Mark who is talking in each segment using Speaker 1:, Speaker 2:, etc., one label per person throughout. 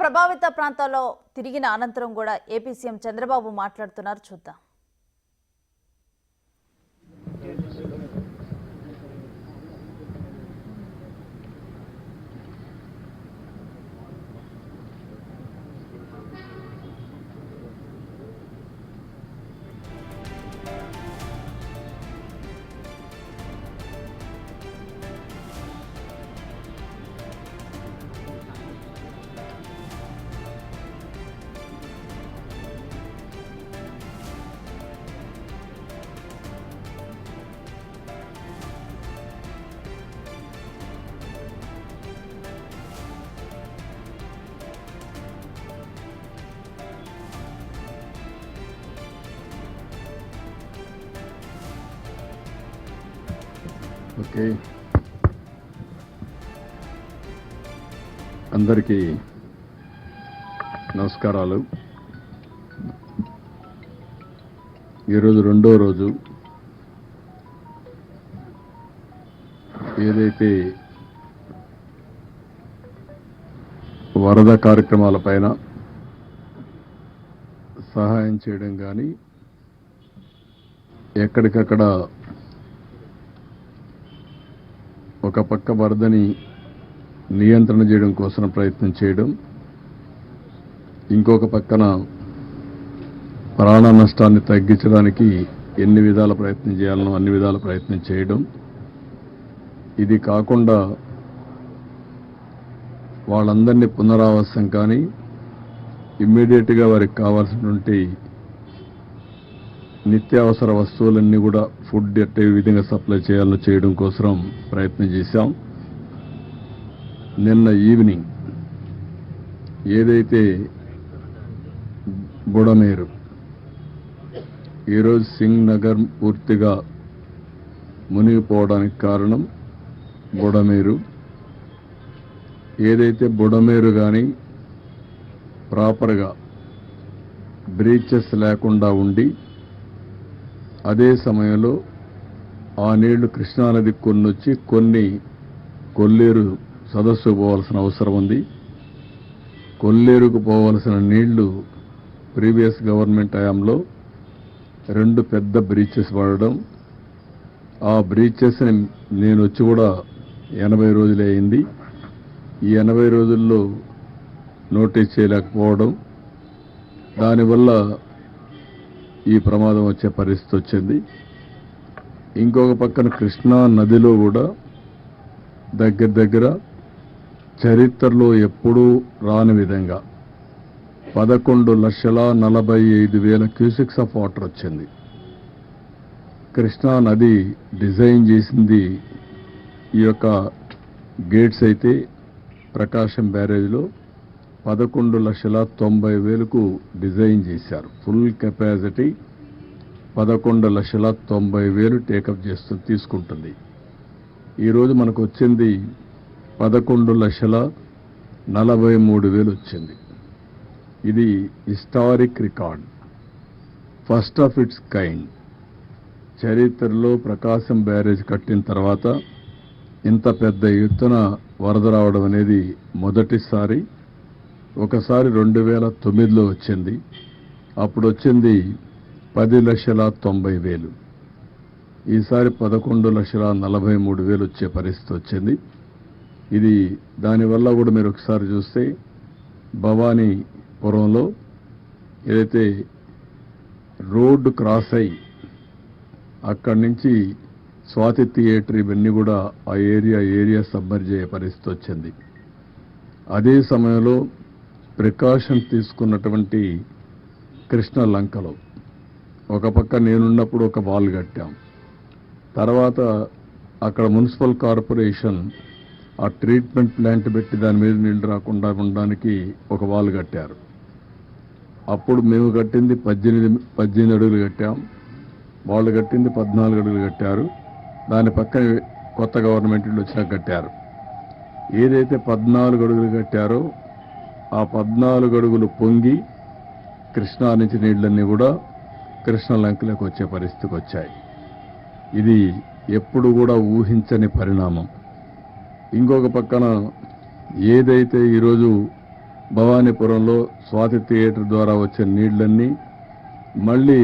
Speaker 1: ప్రభావిత ప్రాంతాల్లో తిరిగిన అనంతరం కూడా ఏపీ సీఎం చంద్రబాబు మాట్లాడుతున్నారు. చూద్దాం.
Speaker 2: ఓకే, అందరికీ నమస్కారాలు. ఈరోజు రెండో రోజు. ఏదైతే వరద కార్యక్రమాలపైన సహాయం చేయడం కానీ, ఎక్కడికక్కడ ఒక పక్క వరదని నియంత్రణ చేయడం కోసం ప్రయత్నం చేయడం, ఇంకొక పక్కన ప్రాణ నష్టాన్ని తగ్గించడానికి ఎన్ని విధాల ప్రయత్నం చేయాలనో అన్ని విధాల ప్రయత్నం చేయడం, ఇది కాకుండా వాళ్ళందరినీ పునరావాసం కానీ ఇమ్మీడియట్గా వారికి కావాల్సినటువంటి నిత్యావసర వస్తువులన్నీ కూడా ఫుడ్ ఏ విధంగా సప్లై చేయాలో చేయడం కోసం ప్రయత్నం చేశాం. నిన్న ఈవినింగ్ ఏదైతే బుడమేరు, ఈరోజు సింగ్ నగర్ పూర్తిగా మునిగిపోవడానికి కారణం బుడమేరు. ఏదైతే బుడమేరు కానీ ప్రాపర్గా బ్రీచెస్ లేకుండా ఉండి, అదే సమయంలో ఆ నీళ్లు కృష్ణానది కొన్నొచ్చి కొన్ని కొల్లేరు సదస్సు పోవాల్సిన అవసరం ఉంది. కొల్లేరుకు పోవాల్సిన నీళ్లు ప్రీవియస్ గవర్నమెంట్ హయాంలో 2 పెద్ద బ్రీచెస్ పడడం, ఆ బ్రీచెస్ని నేను వచ్చి కూడా 80 రోజులే అయింది. ఈ 80 రోజుల్లో నోటీస్ చేయలేకపోవడం, దానివల్ల ఈ ప్రమాదం వచ్చే పరిస్థితి వచ్చింది. ఇంకొక పక్కన కృష్ణా నదిలో కూడా దగ్గర చరిత్రలో ఎప్పుడూ రాని విధంగా 11,45,000 క్యూసెక్స్ ఆఫ్ వాటర్ వచ్చింది. కృష్ణా నది డిజైన్ చేసింది ఈ యొక్క గేట్స్ అయితే ప్రకాశం బ్యారేజ్లో 11,90,000కు డిజైన్ చేశారు. ఫుల్ కెపాసిటీ 11,90,000 టేకప్ తీసుకుంటుంది. ఈరోజు మనకు వచ్చింది 11,43,000 వచ్చింది. ఇది historic record, first of it's kind. చరిత్రలో ప్రకాశం బ్యారేజ్ కట్టిన తర్వాత ఇంత పెద్ద ఎత్తున వరద రావడం అనేది మొదటిసారి. ఒకసారి 2009లో వచ్చింది, అప్పుడు వచ్చింది 10,90,000. ఈసారి 11,43,000 వచ్చే పరిస్థితి వచ్చింది. ఇది దానివల్ల కూడా మీరు ఒకసారి చూస్తే భవానీపురంలో ఏదైతే రోడ్డు క్రాస్ అయ్యి అక్కడి నుంచి స్వాతి థియేటర్ ఇవన్నీ కూడా ఆ ఏరియా సబ్మర్జ్ అయ్యే పరిస్థితి వచ్చింది. అదే సమయంలో ప్రికాషన్ తీసుకున్నటువంటి కృష్ణ లంకలో ఒక పక్క నేనున్నప్పుడు ఒక వాల్ కట్టాం. తర్వాత అక్కడ మున్సిపల్ కార్పొరేషన్ ఆ ట్రీట్మెంట్ ప్లాంట్ పెట్టి దాని మీద నీళ్లు రాకుండా ఉండడానికి ఒక వాల్ కట్టారు. అప్పుడు మేము కట్టింది 18 అడుగులు కట్టాం, వాళ్ళు కట్టింది 14 అడుగులు కట్టారు. దాని పక్కన కొత్త గవర్నమెంట్ వచ్చినాక కట్టారు. ఏదైతే 14 అడుగులు కట్టారో ఆ 14 అడుగులు పొంగి కృష్ణా నుంచి నీళ్లన్నీ కూడా కృష్ణ లంకలోకి వచ్చే పరిస్థితికి వచ్చాయి. ఇది ఎప్పుడు కూడా ఊహించని పరిణామం. ఇంకొక పక్కన ఏదైతే ఈరోజు భవానీపురంలో స్వాతి థియేటర్ ద్వారా వచ్చే నీళ్లన్నీ మళ్ళీ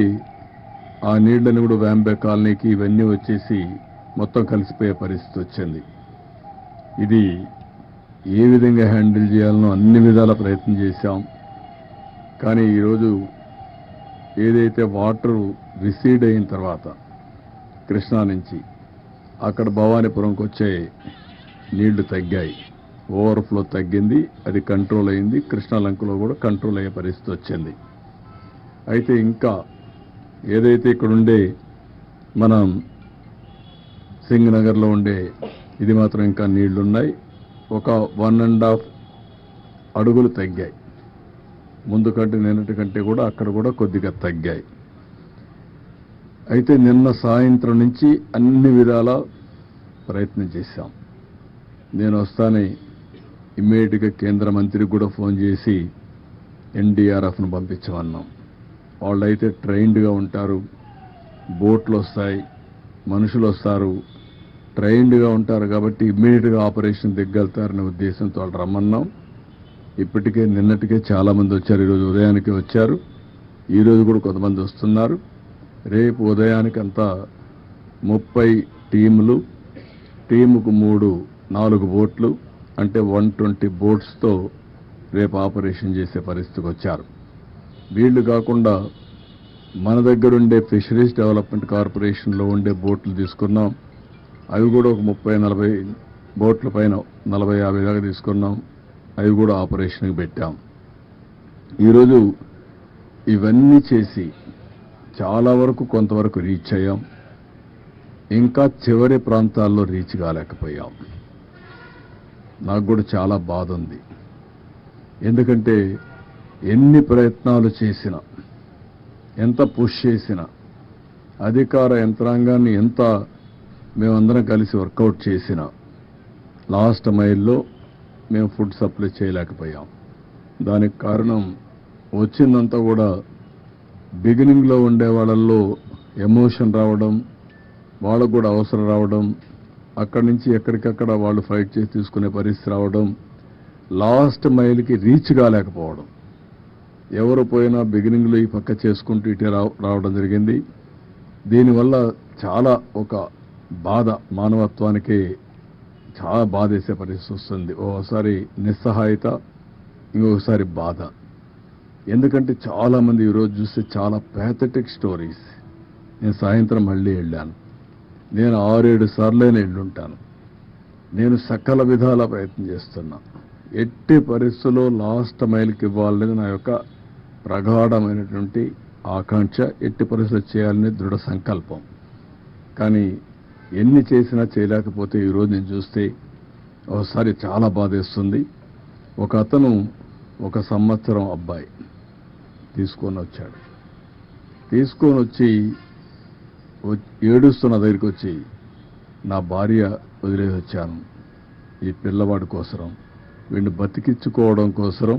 Speaker 2: ఆ నీళ్లని కూడా వ్యాంబే కాలనీకి ఇవన్నీ వచ్చేసి మొత్తం కలిసిపోయే పరిస్థితి వచ్చింది. ఇది ఏ విధంగా హ్యాండిల్ చేయాలనో అన్ని విధాల ప్రయత్నం చేశాం. కానీ ఈరోజు ఏదైతే వాటర్ రిసీడ్ అయిన తర్వాత కృష్ణా నుంచి అక్కడ భవానీపురంకి వచ్చే నీళ్లు తగ్గాయి, ఓవర్ఫ్లో తగ్గింది, అది కంట్రోల్ అయింది. కృష్ణా లంకలో కూడా కంట్రోల్ అయ్యే పరిస్థితి వచ్చింది. అయితే ఇంకా ఏదైతే ఇక్కడ ఉండే మనం సింగనగర్లో ఉండే ఇది మాత్రం ఇంకా నీళ్లున్నాయి. ఒక 1.5 అడుగులు తగ్గాయి. ముందు కంటే నిన్నటి కంటే కూడా అక్కడ కూడా కొద్దిగా తగ్గాయి. అయితే నిన్న సాయంత్రం నుంచి అన్ని విధాల ప్రయత్నం చేశాం. నేను వస్తానే ఇమ్మీడియట్గా కేంద్ర మంత్రికి కూడా ఫోన్ చేసి ఎన్డీఆర్ఎఫ్ను పంపించమన్నాం. వాళ్ళైతే ట్రైన్డ్గా ఉంటారు, బోట్లు వస్తాయి, మనుషులు వస్తారు, ట్రైన్డ్గా ఉంటారు కాబట్టి ఇమ్మీడియట్గా ఆపరేషన్ దిగ్గలుతారనే ఉద్దేశంతో వాళ్ళు రమ్మన్నాం. ఇప్పటికే నిన్నటికే చాలామంది వచ్చారు, ఈరోజు ఉదయానికి వచ్చారు, ఈరోజు కూడా కొంతమంది వస్తున్నారు. రేపు ఉదయానికి అంతా 30 టీములు, టీముకు 4 బోట్లు అంటే 120 బోట్స్తో రేపు ఆపరేషన్ చేసే పరిస్థితికి వచ్చారు. వీళ్ళు కాకుండా మన దగ్గర ఉండే ఫిషరీస్ డెవలప్మెంట్ కార్పొరేషన్లో ఉండే బోట్లు తీసుకున్నాం. అవి కూడా ఒక 30-40 బోట్ల పైన 40-50 దాకా తీసుకున్నాం. అవి కూడా ఆపరేషన్కి పెట్టాం. ఈరోజు ఇవన్నీ చేసి చాలా వరకు కొంతవరకు రీచ్ అయ్యాం. ఇంకా చివరి ప్రాంతాల్లో రీచ్ కాలేకపోయాం. నాకు కూడా చాలా బాధ ఉంది. ఎందుకంటే ఎన్ని ప్రయత్నాలు చేసినా, ఎంత పుష్ చేసినా, అధికార యంత్రాంగాన్ని ఎంత మేమందరం కలిసి వర్కౌట్ చేసినా లాస్ట్ మైల్లో మేము ఫుడ్ సప్లై చేయలేకపోయాం. దానికి కారణం వచ్చిందంతా కూడా బిగినింగ్లో ఉండే వాళ్ళల్లో ఎమోషన్ రావడం, వాళ్ళకు కూడా అవసరం రావడం, అక్కడి నుంచి ఎక్కడికక్కడ వాళ్ళు ఫైట్ చేసి తీసుకునే పరిస్థితి రావడం, లాస్ట్ మైల్కి రీచ్ కాలేకపోవడం. ఎవరు పోయినా బిగినింగ్లో ఈ పక్క చేసుకుంటూ ఇటే రావడం జరిగింది. దీనివల్ల చాలా ఒక బాధ, మానవత్వానికి చాలా బాధేసే పరిస్థితి వస్తుంది. ఓసారి నిస్సహాయత, ఇంకొకసారి బాధ. ఎందుకంటే చాలామంది ఈరోజు చూస్తే చాలా ప్యాథటిక్ స్టోరీస్. నేను సాయంత్రం మళ్ళీ వెళ్ళాను. నేను 6-7 సార్లైనా వెళ్ళుంటాను. నేను సకల విధాల ప్రయత్నం చేస్తున్నా. ఎట్టి పరిస్థితుల్లో లాస్ట్ మైల్కి ఇవ్వాలనేది నా యొక్క ప్రగాఢమైనటువంటి ఆకాంక్ష. ఎట్టి పరిస్థితులు చేయాలనే దృఢ సంకల్పం. కానీ ఎన్ని చేసినా చేయలేకపోతే ఈరోజు నేను చూస్తే ఒకసారి చాలా బాధేస్తుంది. ఒక అతను 1 సంవత్సరం అబ్బాయి తీసుకొని వచ్చాడు. తీసుకొని వచ్చి ఏడుస్తున్న దగ్గరికి వచ్చి, నా భార్య వదిలేసి వచ్చాను, ఈ పిల్లవాడి కోసరం, వీడిని బతికించుకోవడం కోసరం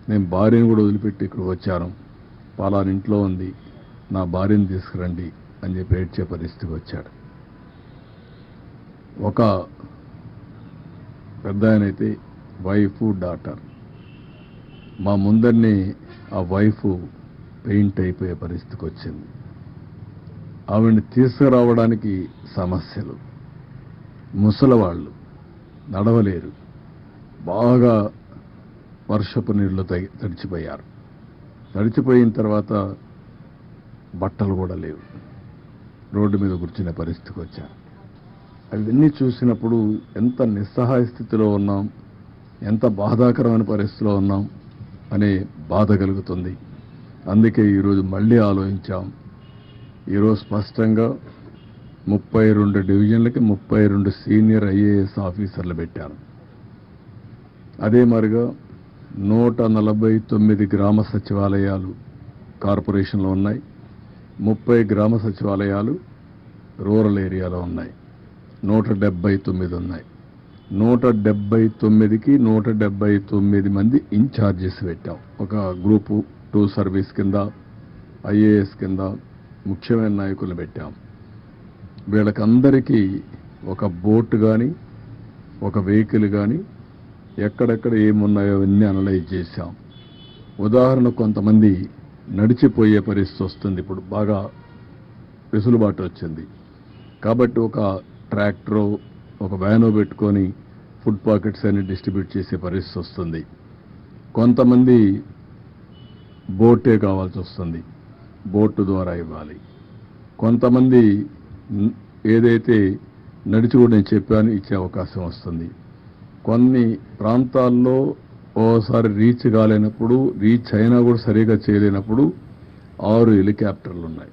Speaker 2: నేను భార్యను కూడా వదిలిపెట్టి ఇక్కడికి వచ్చాను, పలానా ఇంట్లో ఉంది, నా భార్యను తీసుకురండి అని చెప్పి ఏడ్చే పరిస్థితికి వచ్చాడు. ఒక పెద్ద ఆయనైతే వైఫ్, డాటర్, మా ముందరిని ఆ వైఫ్ పెయింట్ అయిపోయే పరిస్థితికి వచ్చింది. ఆవిడ్ని తీసుకురావడానికి సమస్యలు, ముసలివాళ్ళు నడవలేరు, బాగా వర్షపు నీళ్లు తడిచిపోయారు. తడిచిపోయిన తర్వాత బట్టలు కూడా లేవు, రోడ్డు మీద కూర్చునే పరిస్థితికి వచ్చారు. అవన్నీ చూసినప్పుడు ఎంత నిస్సహాయ స్థితిలో ఉన్నాం, ఎంత బాధాకరమైన పరిస్థితిలో ఉన్నాం అనే బాధ కలుగుతుంది. అందుకే ఈరోజు మళ్ళీ ఆలోచించాం. ఈరోజు స్పష్టంగా 32 డివిజన్లకి 32 సీనియర్ ఐఏఎస్ ఆఫీసర్లు పెట్టాను. అదే మరిగా 149 గ్రామ సచివాలయాలు కార్పొరేషన్లో ఉన్నాయి, 30 గ్రామ సచివాలయాలు రూరల్ ఏరియాలో ఉన్నాయి, 179 ఉన్నాయి. 179కి 179 మంది ఇన్ఛార్జెస్ పెట్టాం. ఒక గ్రూపు 2 సర్వీస్ కింద, ఐఏఎస్ కింద ముఖ్యమైన నాయకులు పెట్టాం. వీళ్ళకందరికీ ఒక బోట్ కానీ, ఒక వెహికల్ కానీ, ఎక్కడెక్కడ ఏమున్నాయో అవన్నీ అనలైజ్ చేశాం. ఉదాహరణ కొంతమంది నడిచిపోయే పరిస్థితి వస్తుంది. ఇప్పుడు బాగా వెసులుబాటు వచ్చింది కాబట్టి ఒక ట్రాక్టరో ఒక వ్యానో పెట్టుకొని ఫుడ్ పాకెట్స్ అన్ని డిస్ట్రిబ్యూట్ చేసే పరిస్థితి వస్తుంది. కొంతమంది బోటే కావాల్సి వస్తుంది, బోటు ద్వారా ఇవ్వాలి. కొంతమంది ఏదైతే నడిచి కూడా నేను చెప్పాను ఇచ్చే అవకాశం వస్తుంది. కొన్ని ప్రాంతాల్లో ఓసారి రీచ్ కాలేనప్పుడు, రీచ్ అయినా కూడా సరిగా చేయలేనప్పుడు 6 హెలికాప్టర్లు ఉన్నాయి.